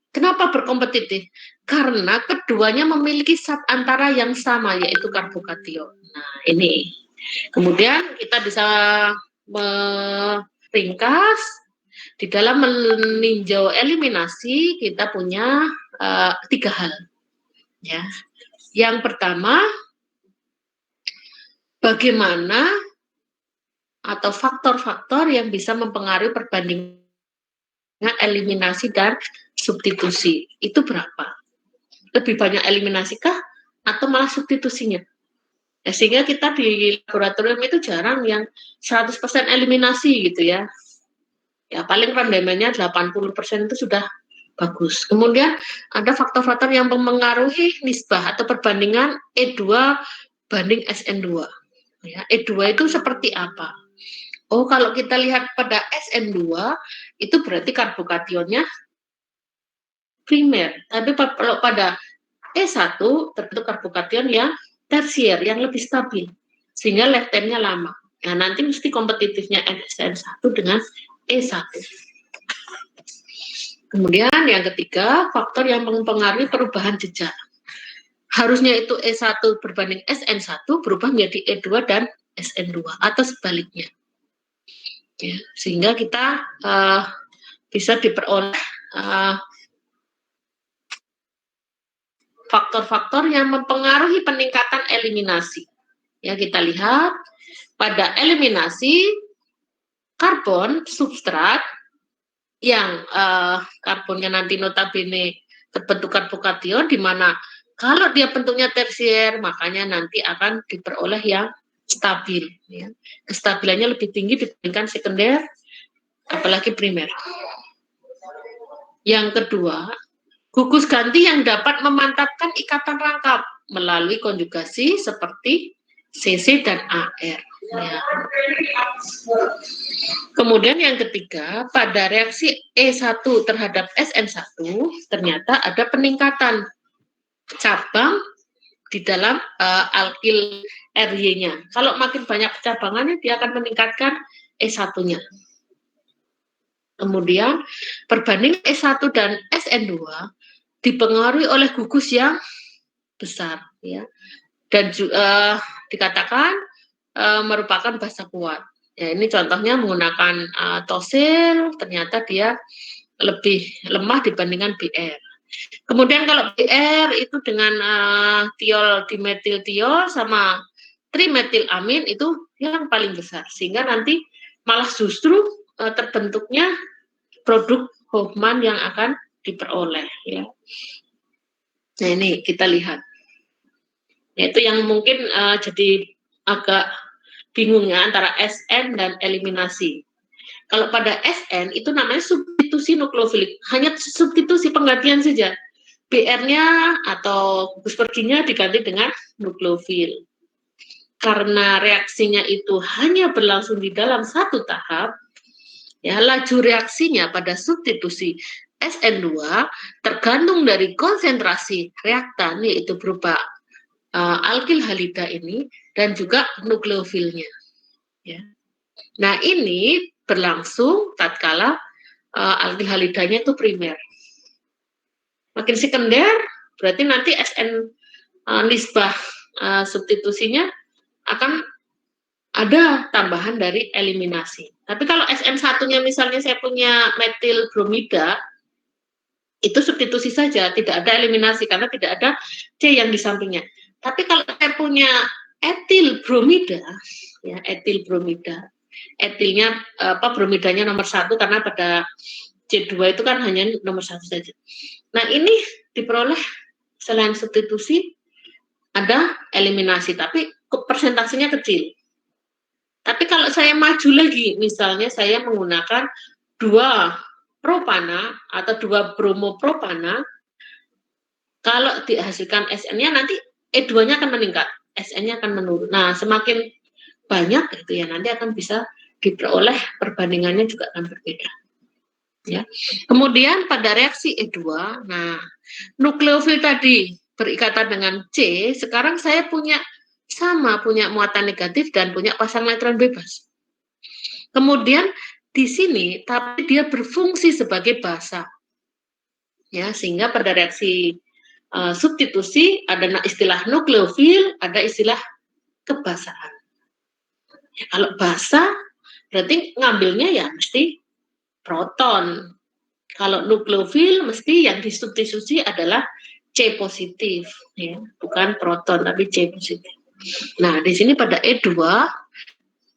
Kenapa berkompetitif? Karena keduanya memiliki zat antara yang sama, yaitu karbokation. Nah, ini. Kemudian kita bisa meringkas, di dalam meninjau eliminasi kita punya 3 hal. Ya. Yang pertama, bagaimana atau faktor-faktor yang bisa mempengaruhi perbandingan eliminasi dan substitusi. Itu berapa? Lebih banyak eliminasi kah atau malah substitusinya? Ya, sehingga kita di laboratorium itu jarang yang 100% eliminasi gitu ya. Ya paling rendemennya 80% itu sudah bagus. Kemudian ada faktor-faktor yang mempengaruhi nisbah atau perbandingan E2 banding SN2. Ya, E2 itu seperti apa? Oh, kalau kita lihat pada SN2 itu berarti karbokationnya primer. Tapi kalau pada E1 terbentuk karbokation yang tersier, yang lebih stabil. Sehingga lifetime-nya lama. Nah, nanti mesti kompetitifnya SN1 dengan E1. Kemudian yang ketiga, faktor yang mempengaruhi perubahan jejak. Harusnya itu E1 berbanding SN1 berubah menjadi E2 dan SN2 atau sebaliknya. Ya, sehingga kita bisa diperoleh faktor-faktor yang mempengaruhi peningkatan eliminasi. Ya, kita lihat pada eliminasi karbon substrat yang karbonnya nanti notabene terbentuk karbokation, di mana kalau dia bentuknya tersier, makanya nanti akan diperoleh yang stabil. Ya. Kestabilannya lebih tinggi dibandingkan sekunder, apalagi primer. Yang kedua, gugus ganti yang dapat memantapkan ikatan rangkap melalui konjugasi seperti CC dan AR. Ya. Kemudian yang ketiga, pada reaksi E1 terhadap SN1, ternyata ada peningkatan cabang di dalam alkil RY-nya. Kalau makin banyak cabangannya, dia akan meningkatkan E1-nya. Kemudian, perbandingan E1 dan SN2 dipengaruhi oleh gugus yang besar, ya, dan dikatakan merupakan basa kuat. Ya, ini contohnya menggunakan tosil, ternyata dia lebih lemah dibandingkan BR. Kemudian kalau BR itu dengan tiol dimetil tiol sama trimetilamin itu yang paling besar, sehingga nanti malah justru terbentuknya produk Hofmann yang akan diperoleh. Ya. Nah ini kita lihat. Yaitu yang mungkin jadi agak bingung ya antara SN dan eliminasi. Kalau pada SN itu namanya substitusi nukleofilik, hanya substitusi penggantian saja. BR-nya atau gugus perginya diganti dengan nukleofil. Karena reaksinya itu hanya berlangsung di dalam satu tahap, ya, laju reaksinya pada substitusi SN2 tergantung dari konsentrasi reaktan, yaitu berupa alkil halida ini, dan juga nukleofilnya. Ya. Nah ini berlangsung tatkala alkil halidanya itu primer. Makin sekunder, berarti nanti SN nisbah substitusinya akan ada tambahan dari eliminasi. Tapi kalau SN1-nya misalnya saya punya metil bromida, itu substitusi saja, tidak ada eliminasi karena tidak ada C yang di sampingnya. Tapi kalau saya punya etil bromida, ya etil bromida, etilnya bromidanya nomor 1 karena pada C2 itu kan hanya nomor 1 saja. Nah ini diperoleh selain substitusi ada eliminasi, tapi persentasenya kecil. Tapi kalau saya maju lagi, misalnya saya menggunakan 2 propana atau 2 bromopropana, kalau dihasilkan SN-nya nanti E2-nya akan meningkat, SN-nya akan menurun. Nah, semakin banyak gitu ya, nanti akan bisa diperoleh perbandingannya juga akan berbeda. Ya. Kemudian pada reaksi E2, nah nukleofil tadi berikatan dengan C, sekarang saya punya muatan negatif dan punya pasang elektron bebas. Kemudian di sini tapi dia berfungsi sebagai basa. Ya, sehingga pada reaksi substitusi ada istilah nukleofil, ada istilah kebasaan. Ya, kalau basa berarti ngambilnya ya mesti proton. Kalau nukleofil mesti yang disubstitusi adalah C positif, ya, bukan proton tapi C positif. Nah, di sini pada E2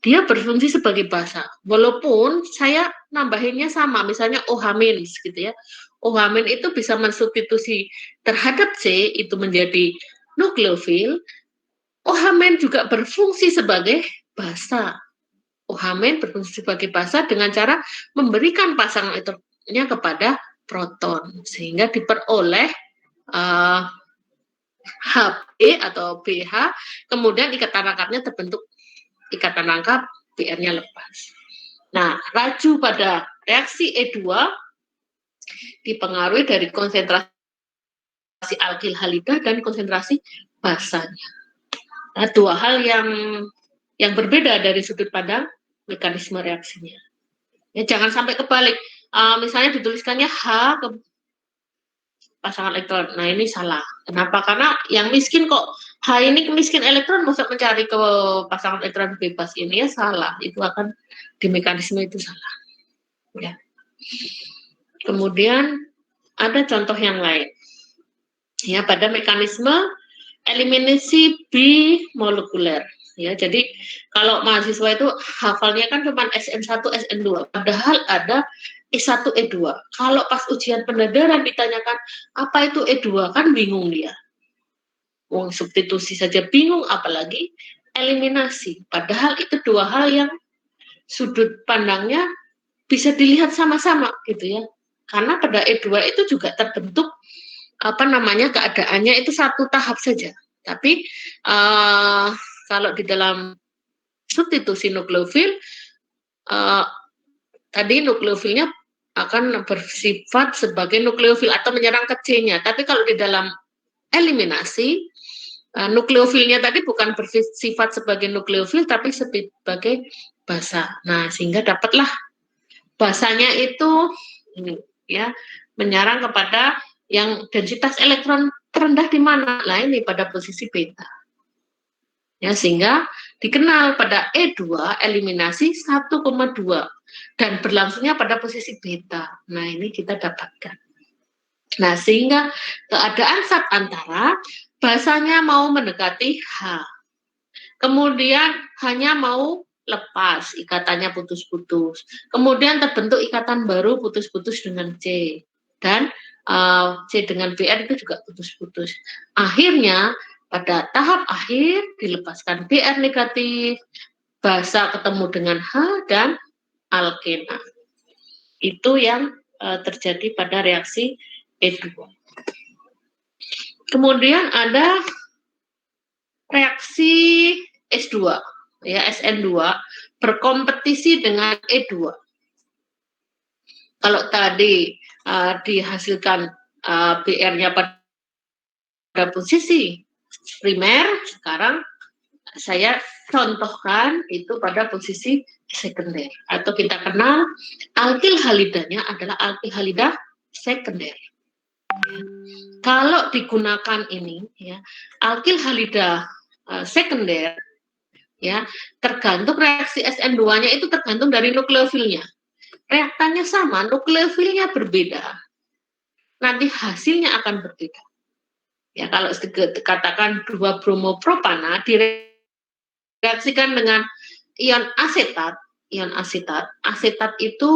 dia berfungsi sebagai basa. Walaupun saya nambahinnya sama, misalnya OH- gitu ya. OH- itu bisa mensubstitusi terhadap C itu menjadi nukleofil. OH- juga berfungsi sebagai basa. OH- berfungsi sebagai basa dengan cara memberikan pasangan elektronnya kepada proton sehingga diperoleh Hb atau BH, kemudian ikatan rangkapnya terbentuk ikatan rangkap, BR-nya lepas. Nah, laju pada reaksi E2 dipengaruhi dari konsentrasi alkil halida dan konsentrasi basanya. Nah, 2 hal yang berbeda dari sudut pandang mekanisme reaksinya. Ya, jangan sampai kebalik. Misalnya dituliskannya H ke pasangan elektron. Nah, ini salah. Kenapa? Karena yang miskin kok H ini miskin elektron, masa mencari ke pasangan elektron bebas, ini ya salah. Itu akan di mekanisme itu salah. Ya. Kemudian ada contoh yang lain. Ya, pada mekanisme eliminasi bimolekuler. Ya, jadi kalau mahasiswa itu hafalnya kan cuma SN1, SN2, padahal ada E1, E2. Kalau pas ujian pendendaran ditanyakan apa itu E2, kan bingung dia. Wong substitusi saja bingung, apalagi eliminasi. Padahal itu dua hal yang sudut pandangnya bisa dilihat sama-sama gitu ya. Karena pada E2 itu juga terbentuk keadaannya itu satu tahap saja. Tapi kalau di dalam substitusi nukleofil, tadi nukleofilnya akan bersifat sebagai nukleofil atau menyerang ke C-nya. Tapi kalau di dalam eliminasi, nukleofilnya tadi bukan bersifat sebagai nukleofil, tapi sebagai basa. Nah, sehingga dapatlah basanya itu ya menyerang kepada yang densitas elektron terendah di mana? Nah, ini pada posisi beta. Ya, sehingga dikenal pada E2 eliminasi 1,2 dan berlangsungnya pada posisi beta. Nah, ini kita dapatkan. Nah, sehingga keadaan zat antara basanya mau mendekati H. Kemudian hanya mau lepas, ikatannya putus-putus. Kemudian terbentuk ikatan baru putus-putus dengan C. Dan C dengan Br itu juga putus-putus. Akhirnya pada tahap akhir dilepaskan Br negatif, basa ketemu dengan H dan alkena. Itu yang terjadi pada reaksi E2. Kemudian ada reaksi S2, ya SN2 berkompetisi dengan E2. Kalau tadi dihasilkan Br-nya pada posisi primer, sekarang saya contohkan itu pada posisi sekunder, atau kita kenal alkil halidanya adalah alkil halida sekunder. Kalau digunakan ini, ya, alkil halida sekunder, ya, tergantung reaksi SN2-nya itu tergantung dari nukleofilnya. Reaktannya sama, nukleofilnya berbeda, nanti hasilnya akan berbeda. Ya, kalau dikatakan 2 bromopropana direaksikan dengan ion asetat itu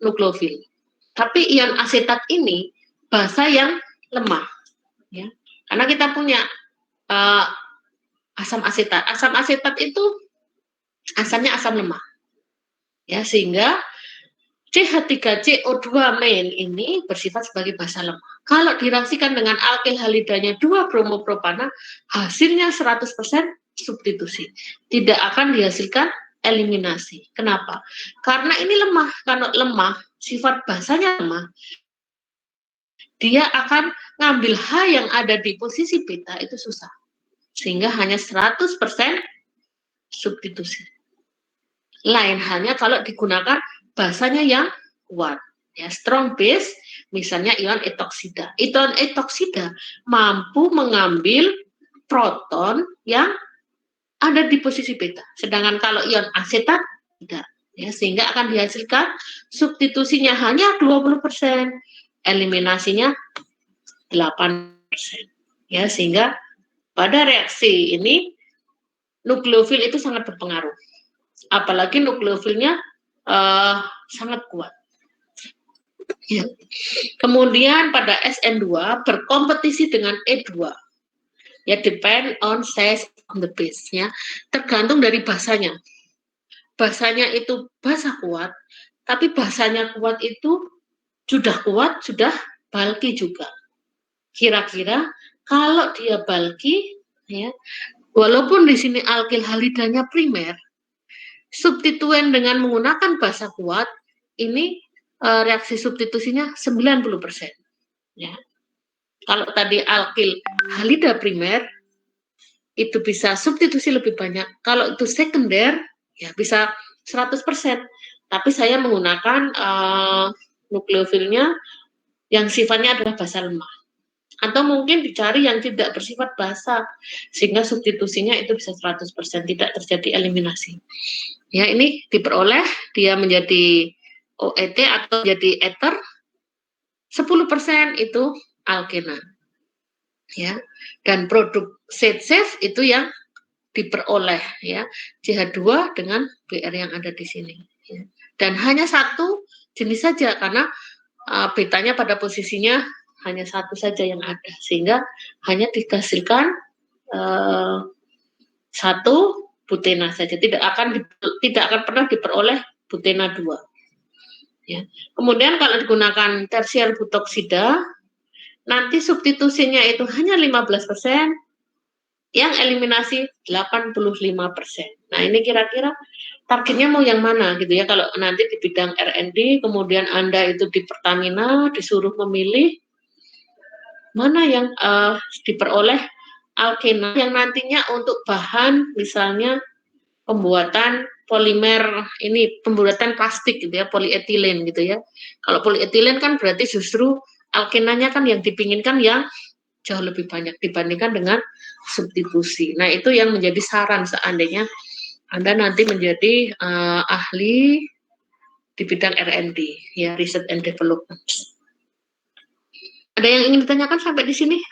nukleofil. Tapi ion asetat ini basa yang lemah, ya. Karena kita punya asam asetat. Asam asetat itu asamnya asam lemah. Ya, sehingga CH3CO2 main ini bersifat sebagai basa lemah. Kalau direaksikan dengan alkil halidanya 2 bromopropana, hasilnya 100% substitusi. Tidak akan dihasilkan eliminasi. Kenapa? Karena ini lemah. Kalau lemah, sifat basanya lemah, dia akan ngambil H yang ada di posisi beta itu susah. Sehingga hanya 100% substitusi. Lain halnya kalau digunakan basanya yang kuat, ya, strong base, misalnya ion etoksida. Ion etoksida mampu mengambil proton yang ada di posisi beta, sedangkan kalau ion asetat tidak, ya, sehingga akan dihasilkan substitusinya hanya 20%, eliminasinya 8%, ya, sehingga pada reaksi ini nukleofil itu sangat berpengaruh, apalagi nukleofilnya sangat kuat. Ya. Kemudian pada SN2 berkompetisi dengan E2. Ya, depend on size of the base, ya. Tergantung dari basanya. Basanya itu basa kuat, tapi basanya kuat itu sudah kuat, sudah bulky juga. Kira-kira kalau dia bulky, ya, walaupun di sini alkil halidanya primer, substituen dengan menggunakan basa kuat, ini reaksi substitusinya 90%. Ya. Kalau tadi alkil halida primer, itu bisa substitusi lebih banyak. Kalau itu sekunder, ya bisa 100%. Tapi saya menggunakan nukleofilnya yang sifatnya adalah basa lemah. Atau mungkin dicari yang tidak bersifat basa, sehingga substitusinya itu bisa 100%, tidak terjadi eliminasi. Ya, ini diperoleh, dia menjadi OET atau jadi ether, 10% itu alkena. Ya, dan produk safe itu yang diperoleh ya, CH2 dengan BR yang ada di sini ya. Dan hanya satu jenis saja karena betanya pada posisinya hanya satu saja yang ada, sehingga hanya dihasilkan satu butena saja, tidak akan pernah diperoleh butena 2 ya. Kemudian kalau digunakan tersier butoksida, nanti substitusinya itu hanya 15%, yang eliminasi 85%. Nah, ini kira-kira targetnya mau yang mana gitu ya, kalau nanti di bidang R&D, kemudian Anda itu di Pertamina disuruh memilih mana yang diperoleh alkena yang nantinya untuk bahan misalnya pembuatan polimer, ini pembuatan plastik gitu ya, polietilen gitu ya. Kalau polietilen kan berarti justru alkenanya kan yang dipinginkan yang jauh lebih banyak dibandingkan dengan substitusi. Nah, itu yang menjadi saran seandainya Anda nanti menjadi ahli di bidang R&D ya, Research and Development. Ada yang ingin ditanyakan sampai di sini?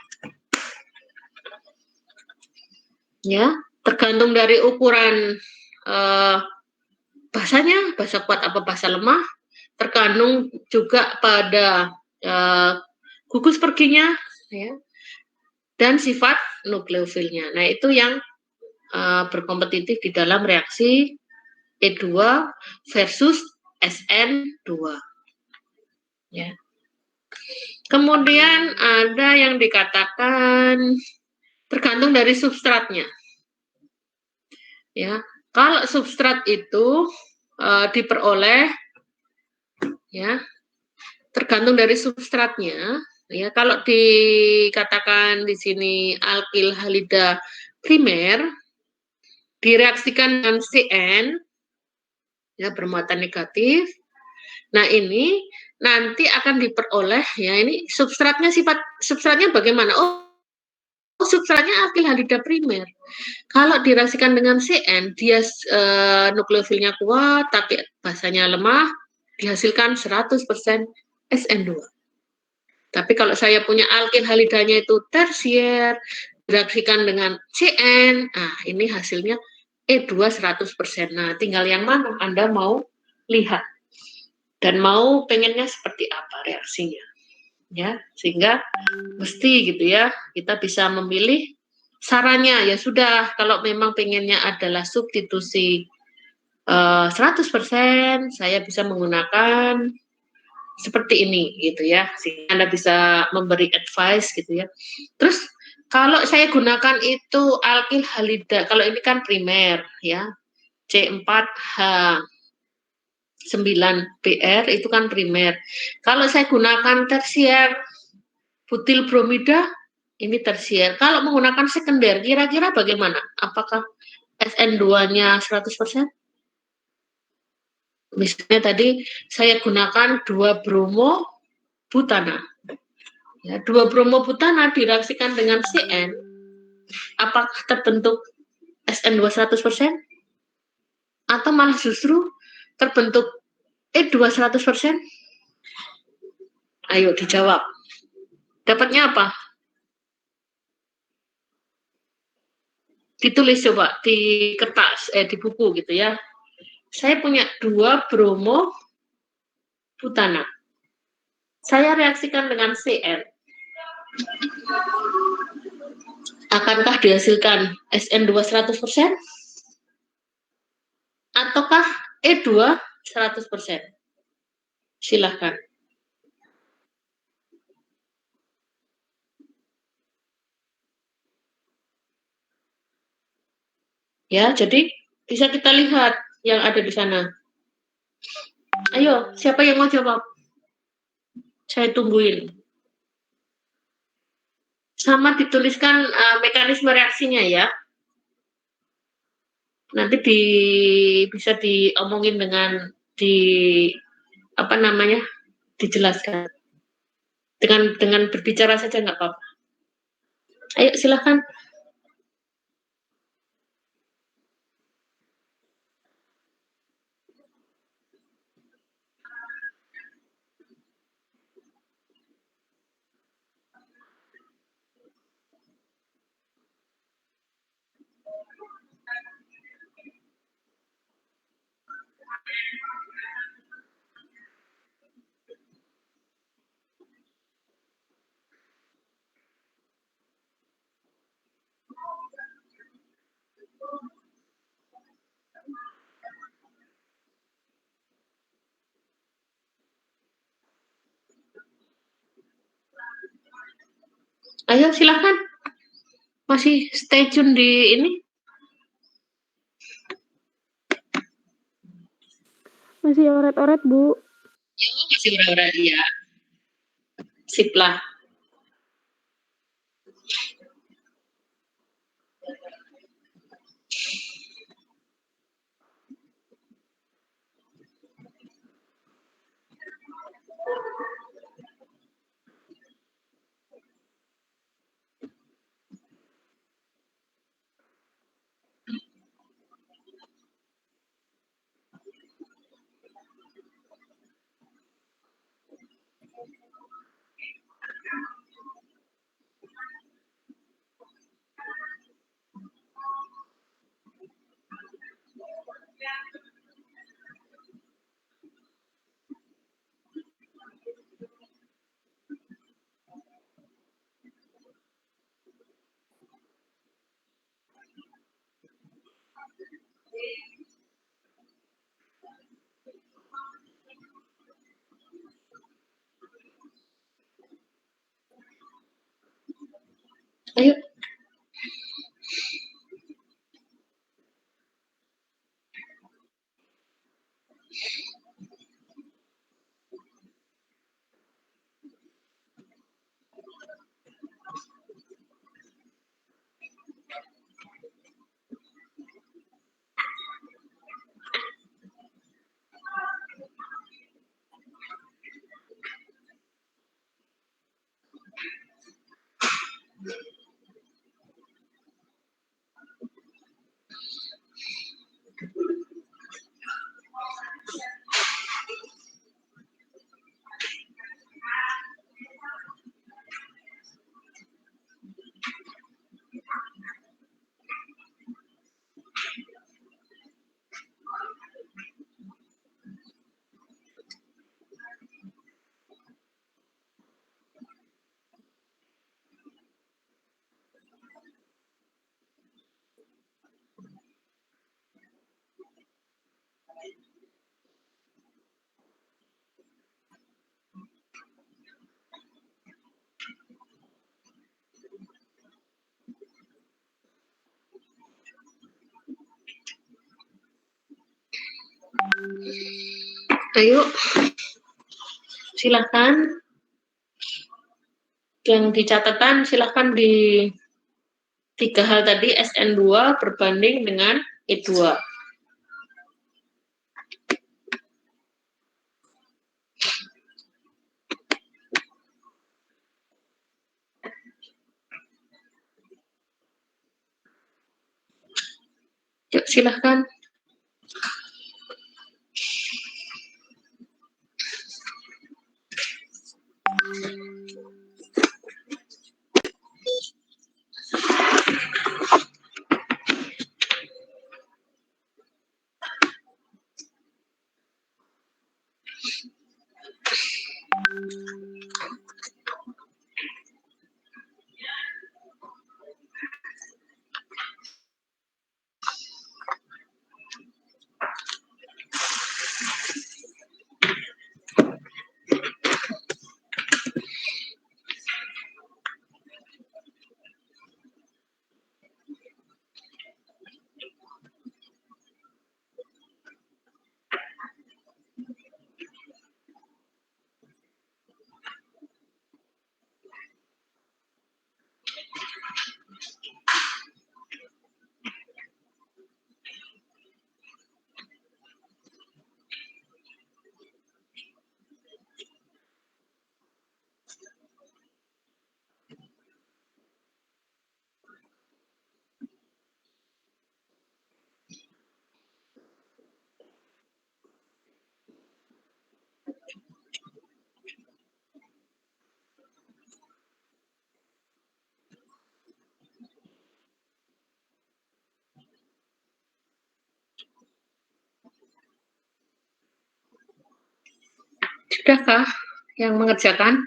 Ya, tergantung dari ukuran basanya, basa kuat apa basa lemah, tergantung juga pada gugus perginya ya, dan sifat nukleofilnya. Nah, itu yang berkompetitif di dalam reaksi E2 versus SN2 ya. Kemudian ada yang dikatakan tergantung dari substratnya ya. Kalau substrat itu diperoleh ya tergantung dari substratnya ya. Kalau dikatakan di sini alkil halida primer direaksikan dengan CN ya, bermuatan negatif. Nah, ini nanti akan diperoleh ya, ini substratnya bagaimana? Oh, substratnya alkil halida primer. Kalau direaksikan dengan CN, dia nukleofilnya kuat tapi basanya lemah, dihasilkan 100% SN2. Tapi kalau saya punya alkil halidanya itu tersier, direaksikan dengan CN, nah ini hasilnya E2 100%. Nah, tinggal yang mana Anda mau lihat dan mau pengennya seperti apa reaksinya. Ya, sehingga mesti gitu ya, kita bisa memilih sarannya. Ya sudah, kalau memang pengennya adalah substitusi 100%, saya bisa menggunakan seperti ini gitu ya, sehingga Anda bisa memberi advice gitu ya. Terus kalau saya gunakan itu alkil halida, kalau ini kan primer ya, C4H9Br itu kan primer. Kalau saya gunakan tersier butil bromida, ini tersier. Kalau menggunakan sekunder, kira-kira bagaimana? Apakah SN2-nya 100%? Misalnya tadi saya gunakan 2 bromo butana. Ya, 2 bromo butana direaksikan dengan CN, apakah terbentuk SN2 100%? Atau malah justru terbentuk E2 100%? Ayo dijawab. Dapatnya apa? Ditulis coba di kertas, di buku gitu ya. Saya punya 2 bromo butana. Saya reaksikan dengan CN. Akankah dihasilkan SN2 100%? Ataukah E2 100%? Silahkan. Ya, jadi bisa kita lihat yang ada di sana. Ayo, siapa yang mau jawab? Saya tungguin. Sama dituliskan mekanisme reaksinya ya. Nanti bisa diomongin dengan apa namanya? Dijelaskan. Dengan berbicara saja nggak apa-apa. Ayo silahkan. Ayo silahkan. Masih stay tune di ini? Masih oret-oret, Bu. Ya, masih oret-oret ya. Sip lah. Ayo. Ayo. Silahkan. Yang dicatatkan silahkan di 3 hal tadi, SN2 berbanding dengan E2. Yuk, silahkan. Sudahkah yang mengerjakan?